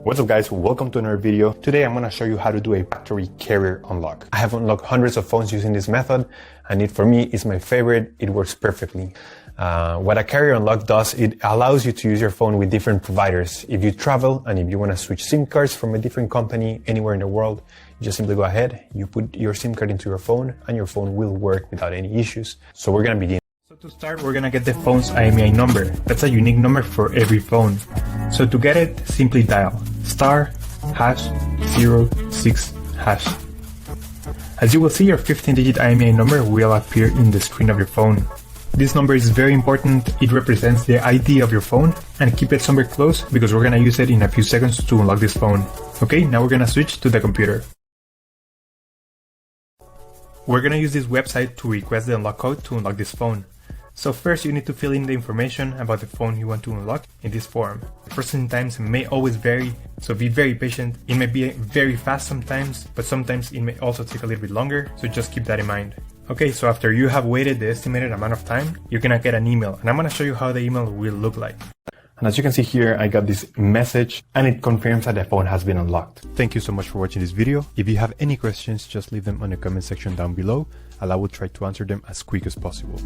What's up guys, welcome to another video. Today I'm going to show you how to do a factory carrier unlock. I have unlocked hundreds of phones using this method and it for me is my favorite. It works perfectly. What a carrier unlock does, it allows you to use your phone with different providers. If you travel and if you want to switch SIM cards from a different company anywhere in the world, you just simply go ahead, you put your SIM card into your phone and your phone will work without any issues. So we're going to begin. So to start, we're going to get the phone's IMEI number. That's a unique number for every phone. So to get it, simply dial *#06#. As you will see, your 15-digit IMEI number will appear in the screen of your phone. This number is very important. It represents the ID of your phone, and keep it somewhere close because we're going to use it in a few seconds to unlock this phone. Okay, now we're going to switch to the computer. We're going to use this website to request the unlock code to unlock this phone. So first you need to fill in the information about the phone you want to unlock in this form. Processing times may always vary, so be very patient. It may be very fast sometimes, but sometimes it may also take a little bit longer, so just keep that in mind. Okay, so after you have waited the estimated amount of time, you're gonna get an email, and I'm gonna show you how the email will look like. And as you can see here, I got this message and it confirms that the phone has been unlocked. Thank you so much for watching this video. If you have any questions, just leave them on the comment section down below and I will try to answer them as quick as possible.